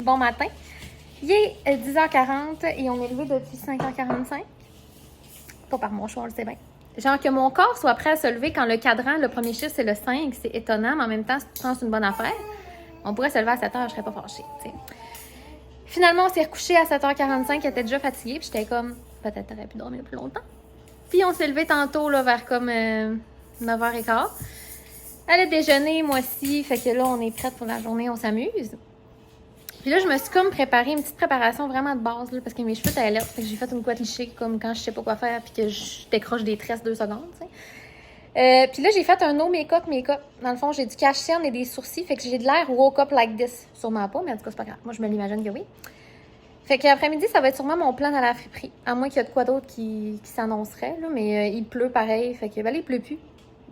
bon matin. Il est 10h40 et on est levé depuis 5h45. Pas par mon choix, on le sait bien. Genre que mon corps soit prêt à se lever quand le cadran, le premier chiffre, c'est le 5, c'est étonnant, mais en même temps, c'est une bonne affaire. On pourrait se lever à 7h, je serais pas fâchée, t'sais. Finalement, on s'est recouché à 7h45, elle était déjà fatiguée, puis j'étais comme, peut-être t'aurais pu dormir plus longtemps. Puis on s'est levé tantôt, là, vers comme 9h15. Elle a déjeuné, moi aussi, fait que là, on est prête pour la journée, on s'amuse. Puis là, je me suis comme préparé une petite préparation vraiment de base, là, parce que mes cheveux étaient alertes. Fait que j'ai fait une couette lichée, comme quand je sais pas quoi faire, puis que je décroche des tresses 2 secondes, tu sais. Puis là, j'ai fait un no make-up. Dans le fond, j'ai du cache-cerne et des sourcils, fait que j'ai de l'air woke up like this. Sûrement pas, mais en tout cas, c'est pas grave. Moi, je me l'imagine que oui. Fait qu'après-midi, ça va être sûrement mon plan à la friperie. À moins qu'il y ait de quoi d'autre qui s'annoncerait, là, mais il pleut pareil. Fait que, ben là, il pleut plus.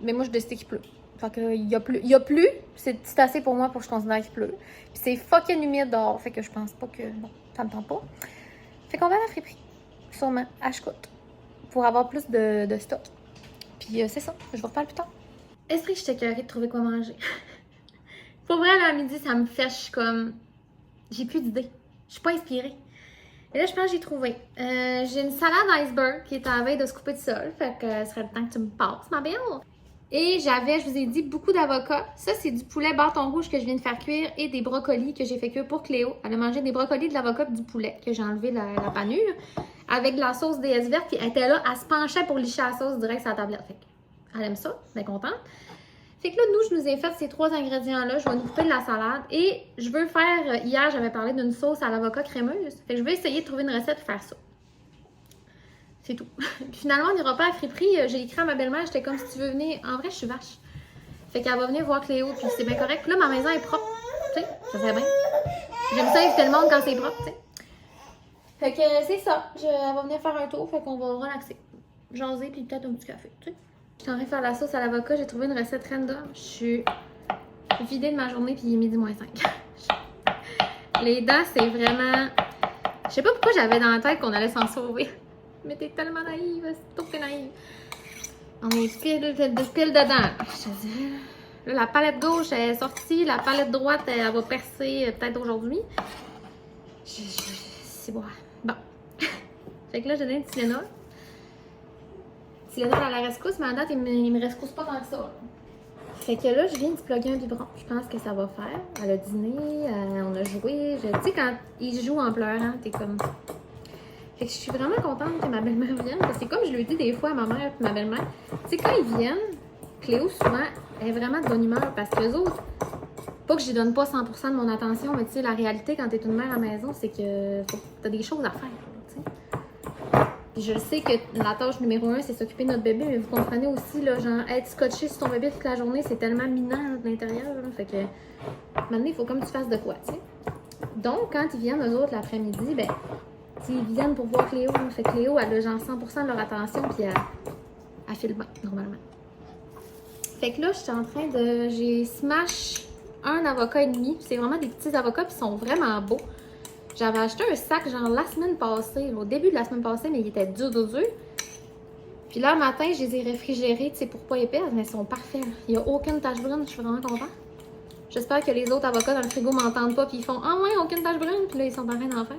Mais moi, je décide qu'il pleut. Fait que il y a plus, c'est assez pour moi pour que je considère qu'il pleut. Puis c'est fucking humide dehors, fait que je pense pas que... Bon, ça me tente pas. Fait qu'on va à la friperie, sûrement, à Chicoute, pour avoir plus de stock. Puis c'est ça, je vous reparle plus tard. Est-ce que je suis écœurée de trouver quoi manger? Pour vrai, là, à midi, ça me fait, je suis comme... J'ai plus d'idées. Je suis pas inspirée. Et là, je pense que j'ai trouvé. J'ai une salade iceberg qui est à la veille de se couper de sol. Fait que ce serait le temps que tu me passes, ma belle. Et j'avais, je vous ai dit, beaucoup d'avocats. Ça, c'est du poulet bâton rouge que je viens de faire cuire et des brocolis que j'ai fait cuire pour Cléo. Elle a mangé des brocolis, de l'avocat et du poulet que j'ai enlevé la panure avec de la sauce DS verte. Puis elle était là, elle se penchait pour licher la sauce direct sur la tablette. Fait elle aime ça, elle est contente. Fait que là, je nous ai fait ces 3 ingrédients-là. Je vais nous couper de la salade. Et je veux faire, hier, j'avais parlé d'une sauce à l'avocat crémeuse. Fait que je vais essayer de trouver une recette pour faire ça. C'est tout. Puis finalement, on n'ira pas à la friperie. J'ai écrit à ma belle-mère, j'étais comme, si tu veux venir. En vrai, je suis vache. Fait qu'elle va venir voir Cléo, puis c'est bien correct. Puis là, ma maison est propre. Tu sais, ça fait bien. J'aime ça inviter le monde quand c'est propre, tu sais. Fait que c'est ça. Elle va venir faire un tour, fait qu'on va relaxer. Jaser, puis peut-être un petit café, tu sais. Je suis en train de faire la sauce à l'avocat. J'ai trouvé une recette random. Je suis vidée de ma journée, puis il est midi moins 5. Les dents, c'est vraiment... Je sais pas pourquoi j'avais dans la tête qu'on allait s'en sauver. Mais t'es tellement naïve, c'est trop que naïve. On est pile dedans. Je te dis, là, la palette gauche est sortie, la palette droite, elle va percer peut-être aujourd'hui. C'est bon. Bon. Fait que là, j'ai donné un Tylenol. Tylenol à la rescousse, mais à date, il me rescousse pas tant que ça. Fait que là, je viens de plugger un biberon. Je pense que ça va faire. Elle a dîné, on a joué. Tu sais, quand ils jouent en pleurant, t'es comme... Fait que je suis vraiment contente que ma belle-mère vienne, parce que comme je le dis des fois à ma mère et ma belle-mère, tu sais, quand ils viennent, Cléo, souvent, est vraiment de bonne humeur, parce que les autres, pas que je donne pas 100% de mon attention, mais tu sais, la réalité, quand t'es une mère à la maison, c'est que t'as des choses à faire, tu sais. Puis je sais que la tâche numéro 1, c'est s'occuper de notre bébé, mais vous comprenez aussi, là, genre, être scotché sur ton bébé toute la journée, c'est tellement minant là, de l'intérieur, là, fait que, maintenant, il faut comme tu fasses de quoi, tu sais. Donc, quand ils viennent, eux autres, l'après-midi, ben, ils viennent pour voir Cléo. Fait que Cléo, elle a genre 100% de leur attention, puis elle file bien, normalement. Fait que là, je suis en train de... J'ai smash un avocat et demi. C'est vraiment des petits avocats, puis ils sont vraiment beaux. J'avais acheté un sac, genre, la semaine passée, au début de la semaine passée, mais il était dur. Puis là, le matin, je les ai réfrigérés, tu sais, pour pas épais, mais ils sont parfaits. Il n'y a aucune tache brune, je suis vraiment contente. J'espère que les autres avocats dans le frigo m'entendent pas, puis ils font « Ah ouais, aucune tache brune », puis là, ils sont en train d'en faire.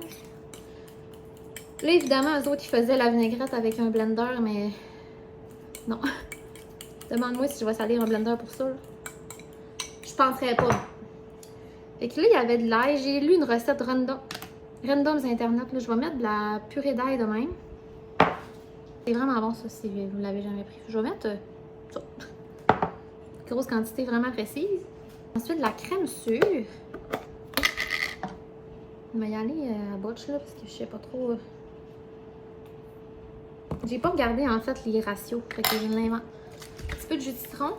Là, évidemment, eux autres, ils faisaient la vinaigrette avec un blender, mais non. Demande-moi si je vais salir un blender pour ça. Là. Je penserais pas. Fait que là, il y avait de l'ail. J'ai lu une recette random sur Internet. Là. Je vais mettre de la purée d'ail de même. C'est vraiment bon, ça, si vous ne l'avez jamais pris. Je vais mettre ça. Grosse quantité vraiment précise. Ensuite, de la crème sûre. Je vais y aller à botch, là, parce que je sais pas trop... J'ai pas regardé en fait les ratios, fait que je l'invente. Un petit peu de jus de citron.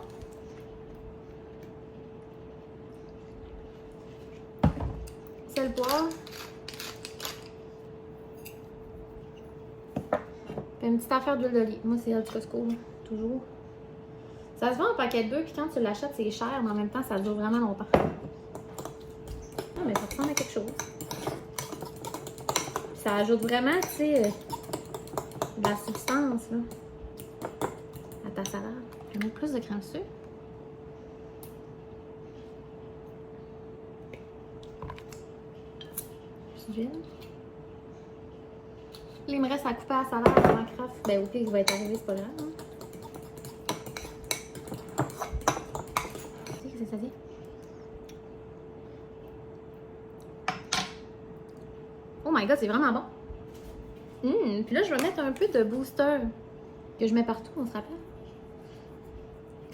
Sel, poivre. Puis une petite affaire d'huile d'olive. Moi, c'est elle du Costco, là, toujours. Ça se vend en paquet de deux, puis quand tu l'achètes, c'est cher, mais en même temps, ça dure vraiment longtemps. Non, mais ça ressemble à quelque chose. Puis ça ajoute vraiment, tu sais, de la substance, là, à ta salade. Je vais mettre plus de crème sucre. petite huile. Là, il me reste à couper à la salade avant craft. Ben, au pire, il va être arrivé, c'est pas grave. Hein. Tu sais, qu'est-ce que ça dit? Oh my god, c'est vraiment bon. Puis là, je vais mettre un peu de booster que je mets partout, on se rappelle.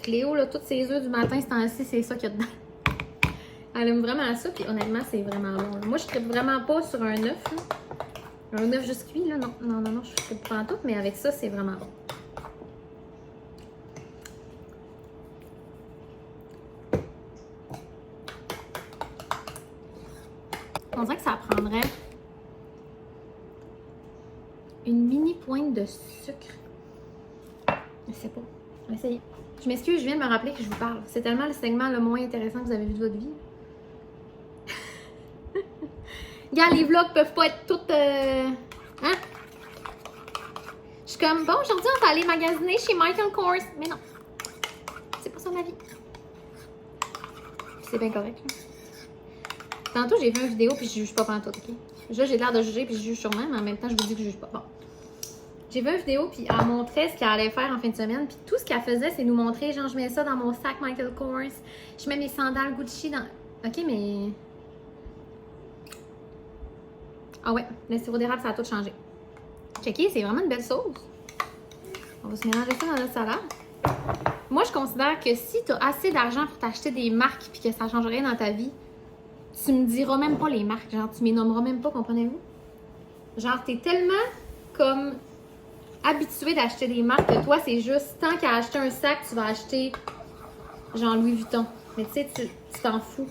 Cléo, là, toutes ses œufs du matin, ce temps-ci, c'est ça qu'il y a dedans. Elle aime vraiment ça, puis honnêtement, c'est vraiment bon. Moi, je ne tripe vraiment pas sur un œuf. Un œuf juste cuit, là, non. Non, je ne tripe pas en tout, mais avec ça, c'est vraiment bon. On dirait que ça prendrait une mini pointe de sucre. Je sais pas. On va essayer. Je m'excuse, je viens de me rappeler que je vous parle. C'est tellement le segment le moins intéressant que vous avez vu de votre vie. Regarde, les vlogs peuvent pas être toutes... Hein? Je suis comme, bon, aujourd'hui, on va aller magasiner chez Michael Kors. Mais non. C'est pas ça ma vie. C'est bien correct. Là. Tantôt, j'ai vu une vidéo puis je juge pas pantoute, ok? Là, j'ai l'air de juger puis je juge sûrement, mais en même temps, je vous dis que je juge pas. Bon. J'ai vu une vidéo puis elle montrait ce qu'elle allait faire en fin de semaine. Puis tout ce qu'elle faisait, c'est nous montrer, genre, je mets ça dans mon sac Michael Kors. Je mets mes sandales Gucci dans... Ok, mais... Ah ouais, le sirop d'érable, ça a tout changé. Checké, c'est vraiment une belle sauce. On va se mélanger ça dans notre salade. Moi, je considère que si tu as assez d'argent pour t'acheter des marques puis que ça ne change rien dans ta vie, tu me diras même pas les marques. Genre, tu ne les nommeras même pas, comprenez-vous? Genre, tu es tellement comme habitué d'acheter des marques que toi, c'est juste, tant qu'à acheter un sac, tu vas acheter genre Louis Vuitton. Mais tu sais, tu t'en fous.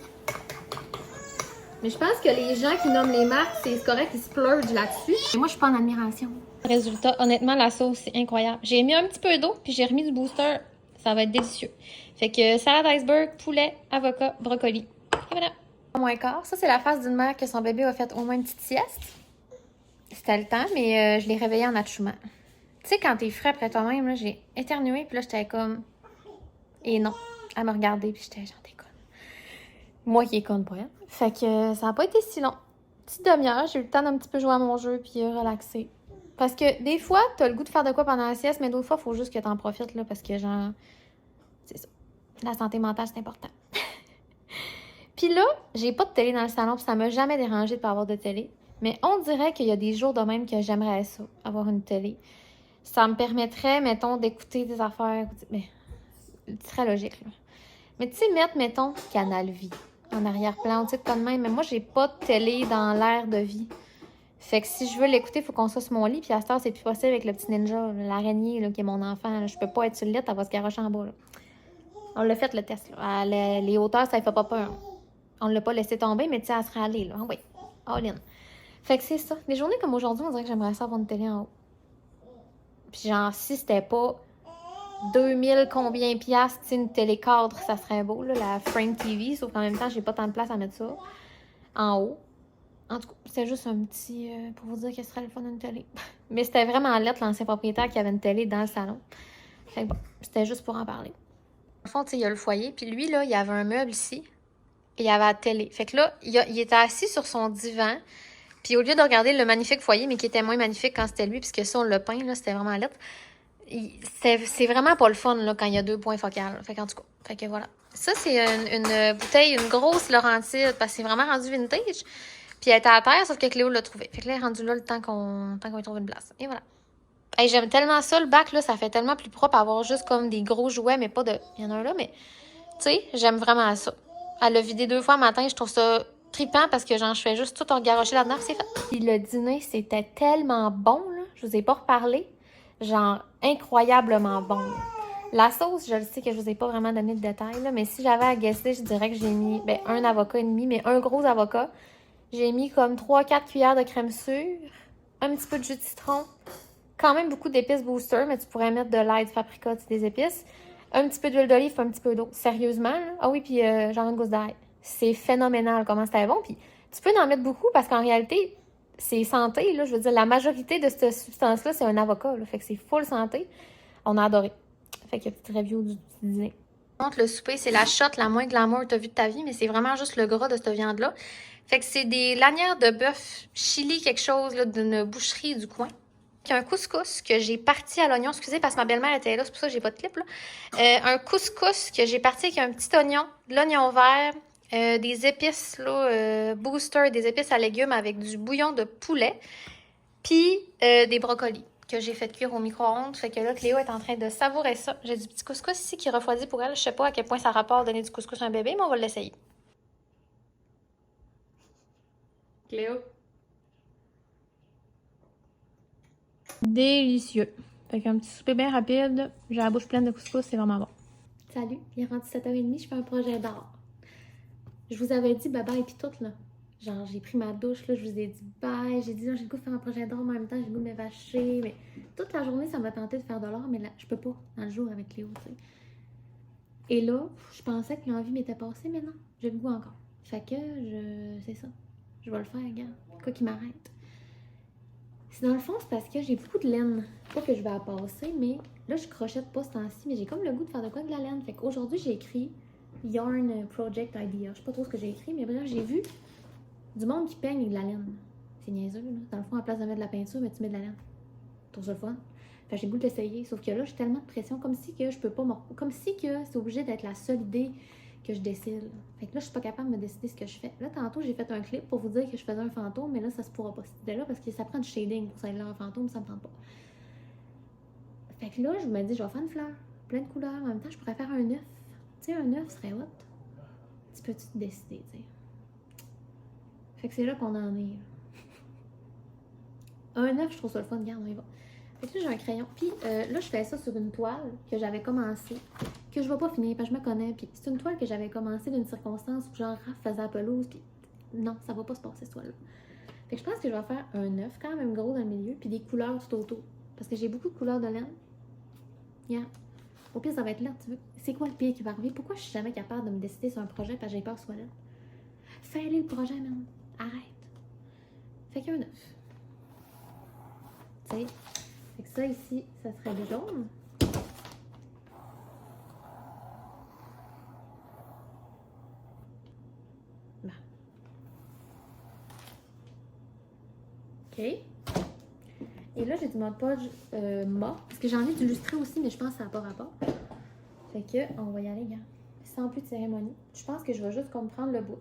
Mais je pense que les gens qui nomment les marques, c'est correct, ils se splurgent là-dessus. Et moi, je suis pas en admiration. Résultat, honnêtement, la sauce, c'est incroyable. J'ai mis un petit peu d'eau, puis j'ai remis du booster. Ça va être délicieux. Fait que salade iceberg, poulet, avocat, brocoli. Et voilà. Moins quart. Ça, c'est la face d'une mère que son bébé a fait au moins une petite sieste. C'était le temps, mais je l'ai réveillé en attouchement. Tu sais, quand t'es frais après toi-même, j'ai éternué, puis là, j'étais comme... Et non. Elle me regardait, puis j'étais genre, t'es conne. Moi qui est conne pour elle. Fait que ça n'a pas été si long. Petite demi-heure, j'ai eu le temps d'un petit peu jouer à mon jeu, puis relaxer. Parce que des fois, t'as le goût de faire de quoi pendant la sieste, mais d'autres fois, il faut juste que t'en profites, là, parce que genre... C'est ça. La santé mentale, c'est important. Puis là, j'ai pas de télé dans le salon, puis ça m'a jamais dérangé de pas avoir de télé. Mais on dirait qu'il y a des jours de même que j'aimerais ça, avoir une télé. Ça me permettrait, mettons, d'écouter des affaires... Mais très logique, là. Mais tu sais, mettre, mettons, Canal Vie en arrière-plan, tu sais, pas de même. Mais moi, j'ai pas de télé dans l'air de vie. Fait que si je veux l'écouter, il faut qu'on soit sur mon lit. Puis à cette heure, c'est plus possible avec le petit ninja, l'araignée, là, qui est mon enfant. Là. Je peux pas être sur le lit, elle va se garocher en bas. Là. On l'a fait, le test. Là. Les hauteurs, ça ne fait pas peur. On l'a pas laissé tomber, mais tu sais, elle serait allée. Là. Ah oui, all in. Fait que c'est ça. Des journées comme aujourd'hui, on dirait que j'aimerais ça avoir une télé en haut. Puis genre, si c'était pas 2000 combien piastres, tu sais, une télécadre, ça serait beau, là, la Frame TV, sauf qu'en même temps, j'ai pas tant de place à mettre ça en haut. En tout cas, c'était juste un petit... pour vous dire que ce serait le fun d'une télé. Mais c'était vraiment lettre, l'ancien propriétaire qui avait une télé dans le salon. Fait que bon, c'était juste pour en parler. Au fond, tu sais, il y a le foyer, puis lui, là, il y avait un meuble ici, et il y avait la télé. Fait que là, il était assis sur son divan, puis au lieu de regarder le magnifique foyer, mais qui était moins magnifique quand c'était lui, puisque ça, on l'a peint, là, c'était vraiment lettre. C'est vraiment pas le fun là, quand il y a 2 points focales. Fait qu'en tout cas, fait que voilà. Ça, c'est une bouteille, une grosse Laurentide, parce que c'est vraiment rendu vintage. Puis elle était à terre, sauf que Cléo l'a trouvé. Fait que là, elle est rendue là le temps qu'on y trouve une place. Et voilà. Hey, j'aime tellement ça, le bac, là, ça fait tellement plus propre avoir juste comme des gros jouets, mais pas de... Il y en a un là, mais... Tu sais, j'aime vraiment ça. Elle l'a vidé 2 fois le matin, je trouve ça trippant parce que genre, je fais juste tout garocher là-dedans, c'est fait. Puis le dîner, c'était tellement bon, là. Je vous ai pas reparlé. Genre, incroyablement bon. La sauce, je le sais que je vous ai pas vraiment donné de détails, là, mais si j'avais à guesser, je dirais que j'ai mis un avocat et demi, mais un gros avocat. J'ai mis comme 3-4 cuillères de crème sûre, un petit peu de jus de citron, quand même beaucoup d'épices booster, mais tu pourrais mettre de l'ail, du paprika, des épices, un petit peu d'huile d'olive, un petit peu d'eau. Sérieusement, là? Ah oui, puis genre une gousse d'ail. C'est phénoménal comment c'était bon, puis tu peux en mettre beaucoup parce qu'en réalité... C'est santé, là. Je veux dire, la majorité de cette substance-là, c'est un avocat, là. Fait que c'est full santé. On a adoré. Fait que petite review du dîner. Le souper, c'est la shot la moins glamour que tu as vue de ta vie, mais c'est vraiment juste le gras de cette viande-là. Fait que c'est des lanières de bœuf chili quelque chose là, d'une boucherie du coin. Puis un couscous que j'ai parti à l'oignon. Excusez, parce que ma belle-mère était là, c'est pour ça que j'ai pas de clip. Là. Un couscous que j'ai parti avec un petit oignon, de l'oignon vert, des épices là, booster, des épices à légumes avec du bouillon de poulet, puis des brocolis que j'ai fait cuire au micro-ondes. Fait que là, Cléo est en train de savourer ça. J'ai du petit couscous ici qui refroidit pour elle. Je sais pas à quel point ça rapporte donner du couscous à un bébé, mais on va l'essayer. Cléo. Délicieux. Fait qu'un petit souper bien rapide, j'ai la bouche pleine de couscous, c'est vraiment bon. Salut, il est rendu 7h30, je fais un projet d'art. Je vous avais dit bye bye pis tout là. Genre j'ai pris ma douche là, je vous ai dit bye, j'ai dit là j'ai le goût de faire un projet d'art, mais en même temps j'ai le goût de me vacher. Mais toute la journée ça m'a tenté de faire de l'art, mais là je peux pas dans le jour avec Léo, tu sais. Et là, je pensais que l'envie m'était passée, mais non, j'ai le goût encore. Fait que c'est ça. Je vais le faire, regarde. Quoi qui m'arrête. C'est dans le fond, c'est parce que j'ai beaucoup de laine. Pas que je vais la passer, mais là, je crochette pas ce temps-ci, mais j'ai comme le goût de faire de quoi de la laine. Fait qu'aujourd'hui, j'ai écrit Yarn Project Idea. Je sais pas trop ce que j'ai écrit, mais bref, j'ai vu du monde qui peigne avec de la laine. C'est niaiseux, là. Dans le fond, à la place de mettre de la peinture, mais tu mets de la laine. Trouve ça le fun. Fait que j'ai le goût de l'essayer. Sauf que là, j'ai tellement de pression, comme si que je peux pas comme si que c'est obligé d'être la seule idée que je décide. Fait que là, je suis pas capable de me décider ce que je fais. Là, tantôt, j'ai fait un clip pour vous dire que je faisais un fantôme, mais là, ça se pourra pas cette idée-là parce que ça prend du shading pour ça être là un fantôme, ça me tente pas. Fait que là, je me dis, je vais faire une fleur, plein de couleurs. En même temps, je pourrais faire un œuf. Tu sais, un œuf serait hot. Tu peux-tu te décider, tu sais? Fait que c'est là qu'on en est. Un œuf, je trouve ça le fun. Regarde, on y va. Fait que là, j'ai un crayon. Puis là, je fais ça sur une toile que j'avais commencé, que je vais pas finir, parce que je me connais. Puis c'est une toile que j'avais commencé d'une circonstance où genre Raph faisait la pelouse. Puis non, ça va pas se passer, cette toile-là. Fait que je pense que je vais faire un œuf quand même gros dans le milieu, puis des couleurs tout autour. Parce que j'ai beaucoup de couleurs de laine. Yeah. Au pire, ça va être là, tu veux. C'est quoi le pire qui va arriver? Pourquoi je suis jamais capable de me décider sur un projet parce que j'ai peur que ce soit là? Fais-le le projet, man. Arrête. Fait qu'un œuf. Tu sais. Fait que ça ici, ça serait du jaune. Bah. OK. Et là, j'ai du Mod Podge mort. Parce que j'ai envie d'illustrer aussi, mais je pense que ça n'a pas rapport. Fait que, on va y aller, gars. Sans plus de cérémonie. Je pense que je vais juste comme prendre le bout.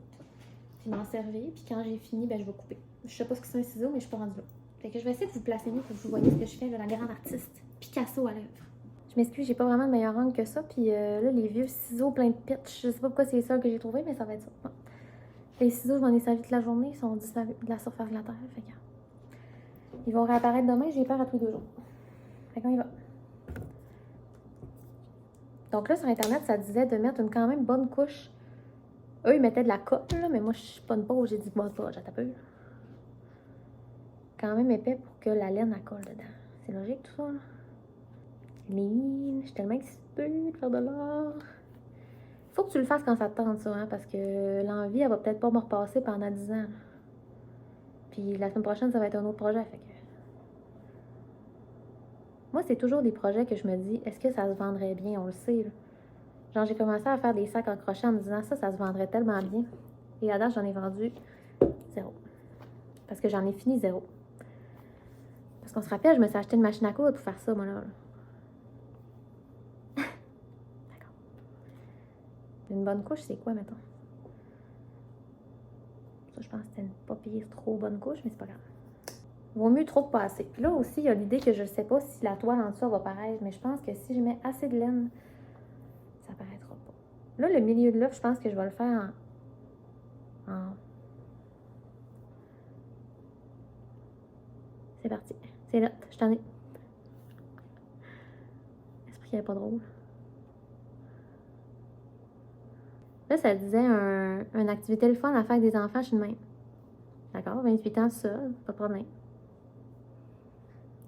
Puis m'en servir. Puis quand j'ai fini, ben je vais couper. Je sais pas ce que c'est un ciseau, mais je suis pas rendue là. Fait que je vais essayer de vous placer mieux pour que vous voyez ce que je fais, là, la grande artiste. Picasso à l'œuvre. Je m'excuse, j'ai pas vraiment de meilleur angle que ça. Puis là, les vieux ciseaux pleins de pitch, je sais pas pourquoi c'est ça que j'ai trouvé, mais ça va être ça. Bon. Les ciseaux, je m'en ai servi toute la journée. Ils sont disparus de la surface de la Terre. Fait que ils vont réapparaître demain. J'ai peur à tous les 2 jours. Fait qu'on y va. Donc là, sur Internet, ça disait de mettre une quand même bonne couche. Eux, ils mettaient de la colle, là, mais moi, je suis pas une pauvre. J'ai dit, bon, pas, j'attends peu. Quand même épais pour que la laine, elle colle dedans. C'est logique, tout ça, là. Clean. Je suis tellement excitée de faire de l'art. Faut que tu le fasses quand ça te tente, ça, hein, parce que l'envie, elle va peut-être pas me repasser pendant 10 ans. Puis la semaine prochaine, ça va être un autre projet, fait que... Moi, c'est toujours des projets que je me dis, est-ce que ça se vendrait bien? On le sait, là. Genre, j'ai commencé à faire des sacs en crochet en me disant, ça se vendrait tellement bien. Et à date, j'en ai vendu 0. Parce que j'en ai fini 0. Parce qu'on se rappelle, je me suis acheté une machine à coudre pour faire ça, moi, là. D'accord. Une bonne couche, c'est quoi, mettons? Ça, je pense que c'était une pas pire trop bonne couche, mais c'est pas grave. Vaut mieux trop que pas assez. Puis là aussi, il y a l'idée que je sais pas si la toile en dessous va paraître, mais je pense que si je mets assez de laine, ça paraîtra pas. Là, le milieu de l'œuf, je pense que je vais le faire en... C'est parti. C'est là. Je t'en ai. L'esprit qui est pas drôle. Là, ça disait une activité le fun à faire avec des enfants chez le même. D'accord, 28 ans seul, pas de problème.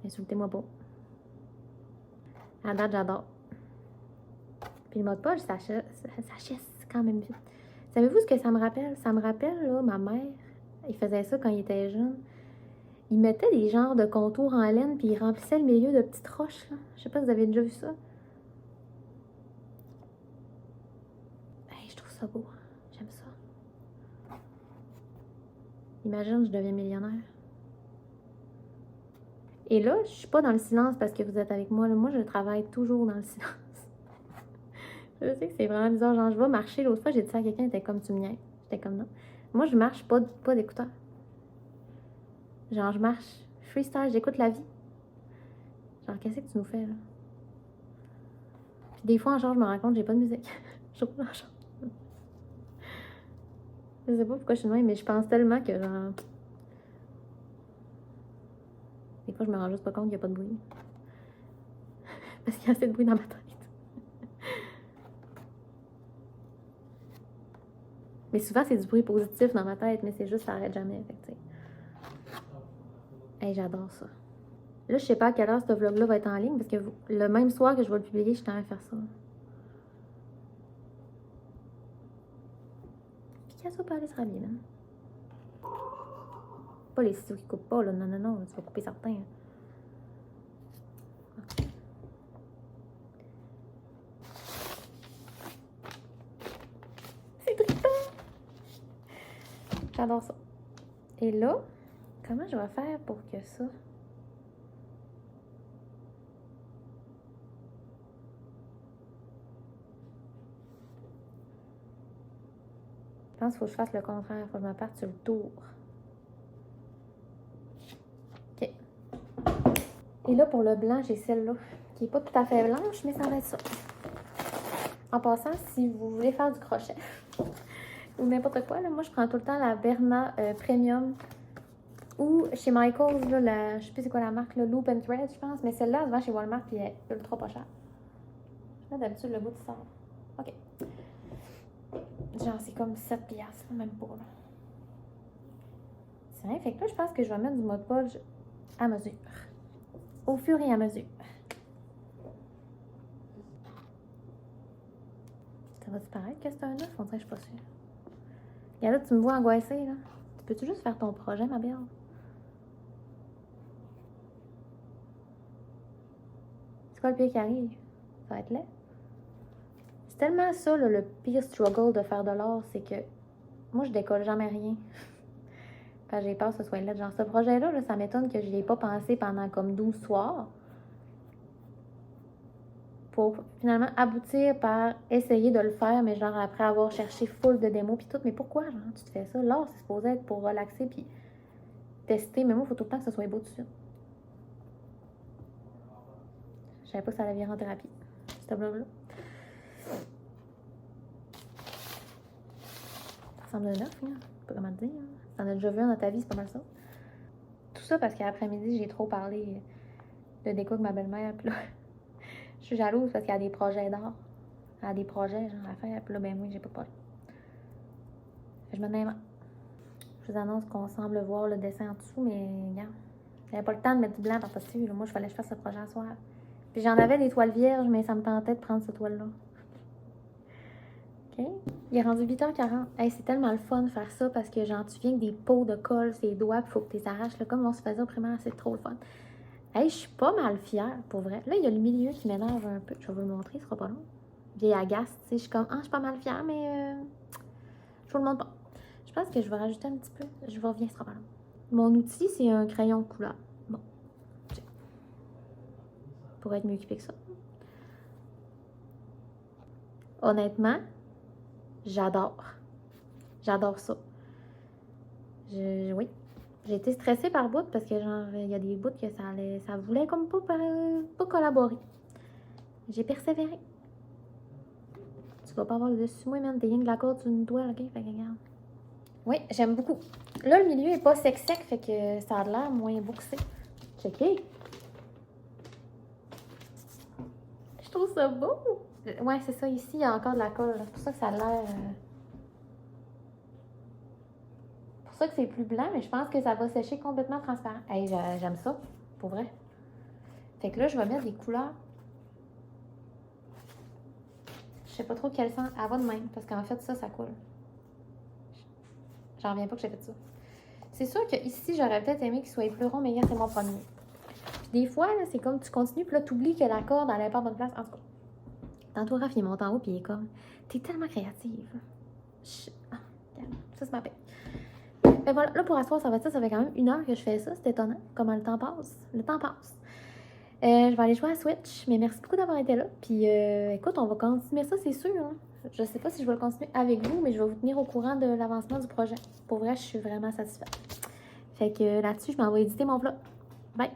Insultez-moi pas. À date, j'adore. Puis le mode poche, ça chesse quand même vite. Savez-vous ce que ça me rappelle? Ça me rappelle, là, ma mère, il faisait ça quand il était jeune. Il mettait des genres de contours en laine, puis il remplissait le milieu de petites roches, là. Je sais pas si vous avez déjà vu ça. Hey, je trouve ça beau. J'aime ça. Imagine, je deviens millionnaire. Et là, je suis pas dans le silence parce que vous êtes avec moi. Là. Moi, je travaille toujours dans le silence. Je sais que c'est vraiment bizarre. Genre, je vais marcher. L'autre fois, j'ai dit ça à quelqu'un, il était comme tu me niaises. J'étais comme non. Moi, je marche pas d'écouteur. Genre, je marche freestyle, j'écoute la vie. Genre, qu'est-ce que tu nous fais, là? Puis des fois, en genre, je me rends compte que j'ai pas de musique. Je roule en char. Je sais pas pourquoi je suis de même, mais je pense tellement que, genre... Des fois, je me rends juste pas compte qu'il n'y a pas de bruit. Parce qu'il y a assez de bruit dans ma tête. Mais souvent, c'est du bruit positif dans ma tête, mais c'est juste, ça arrête jamais. Fait que, tu sais. Hey, j'adore ça. Là, je sais pas à quelle heure ce vlog-là va être en ligne, parce que le même soir que je vais le publier, je suis en train de faire ça. Picasso peut aller se rhabiller, là. Pas les ciseaux qui coupent pas, là. Non, non, non. Tu vas couper certains. C'est trippant! J'adore ça. Et là, comment je vais faire pour que ça... Je pense qu'il faut que je fasse le contraire. Il faut que je me parte sur le tour. OK. Et là, pour le blanc, j'ai celle-là, qui n'est pas tout à fait blanche, mais ça va être ça. En passant, si vous voulez faire du crochet ou n'importe quoi, là, moi, je prends tout le temps la Berna Premium ou chez Michaels, là, je sais plus c'est quoi la marque, là, Loop and Thread, je pense. Mais celle-là, elle se vend chez Walmart puis elle est ultra pas chère. Là, d'habitude, le bout de sort. OK. Genre, c'est comme 7 piastres, même pas, là. C'est vrai, fait que là, je pense que je vais mettre du Mod Podge à mesure. Au fur et à mesure. Ça va disparaître que c'est un œuf? On dirait que je suis pas sûre. Regarde là, tu me vois angoissée, là. Tu peux-tu juste faire ton projet, ma belle? C'est quoi le pire qui arrive? Ça va être laid. C'est tellement ça, là, le pire struggle de faire de l'art, c'est que moi, je décolle jamais rien. Enfin, j'ai peur que ce soit laid. Genre, ce projet-là, là, ça m'étonne que je n'y ai pas pensé pendant comme 12 soirs. Pour finalement aboutir par essayer de le faire, mais genre après avoir cherché full de démos puis tout. Mais pourquoi, genre, tu te fais ça? L'art, c'est supposé être pour relaxer puis tester, mais moi, il faut tout le temps que ce soit beau dessus. Je savais pas que ça allait venir en thérapie, ce blog-là. Ça ressemble à un œuf, hein? Pas comment te dire. Hein? Si t'en as déjà vu un dans ta vie, c'est pas mal ça. Tout ça parce qu'après-midi, j'ai trop parlé de déco avec ma belle-mère, puis là, je suis jalouse parce qu'elle a des projets d'art. Elle a des projets, genre, à faire, puis là, ben oui, j'ai pas de projet. Je me demande. Je vous annonce qu'on semble voir le dessin en dessous, mais regarde. J'avais pas le temps de mettre du blanc par-dessus. Moi, je fallait que je fasse ce projet à soir. Puis j'en avais des toiles vierges, mais ça me tentait de prendre cette toile-là. OK? Il est rendu 8h40. Hey, c'est tellement le fun de faire ça parce que genre, tu viens avec des pots de colle, ses doigts, puis il faut que tu les arraches. Là, comme on se faisait au primaire, c'est trop le fun. Hey, je suis pas mal fière, pour vrai. Là, il y a le milieu qui m'énerve un peu. Je vais vous le montrer, ce sera pas long. Vieille agace, tu sais. Je suis comme, je suis pas mal fière, mais je vous le montre pas. Je pense que je vais rajouter un petit peu. Je reviens, ce sera pas long. Mon outil, c'est un crayon de couleur. Bon. Pour être mieux équipé que ça. Honnêtement, j'adore. J'adore ça. Oui. J'ai été stressée par bout parce que genre, il y a des bouts que ça voulait comme pas collaborer. J'ai persévéré. Tu vas pas avoir le dessus moi, man. T'es rien que la corde sur une toile, ok? Fait que regarde. Oui, j'aime beaucoup. Là, le milieu est pas sec, fait que ça a l'air moins bouxé. Checké. Je trouve ça beau. Ouais, c'est ça. Ici, il y a encore de la colle. C'est pour ça que ça a l'air... C'est pour ça que c'est plus blanc, mais je pense que ça va sécher complètement transparent. Hey, j'aime ça, pour vrai. Fait que là, je vais mettre des couleurs. Je sais pas trop quel sens. Elle va de même, parce qu'en fait, ça coule. J'en reviens pas que j'ai fait ça. C'est sûr que ici, j'aurais peut-être aimé qu'il soit plus rond, mais regarde, c'est mon premier. Puis des fois, là, c'est comme tu continues, puis là, tu oublies que la corde, elle n'est pas à bonne place. En tout cas, tantôt, Raph, il monte en haut, puis il est comme, t'es tellement créative. Ça se m'appelle. Ben voilà, là pour asseoir, ça va être ça. Ça fait quand même 1 heure que je fais ça. C'est étonnant comment le temps passe. Le temps passe. Je vais aller jouer à Switch, mais merci beaucoup d'avoir été là. Puis écoute, on va continuer ça, c'est sûr. Hein. Je sais pas si je vais le continuer avec vous, mais je vais vous tenir au courant de l'avancement du projet. Pour vrai, je suis vraiment satisfaite. Fait que là-dessus, je m'en vais éditer mon vlog. Bye!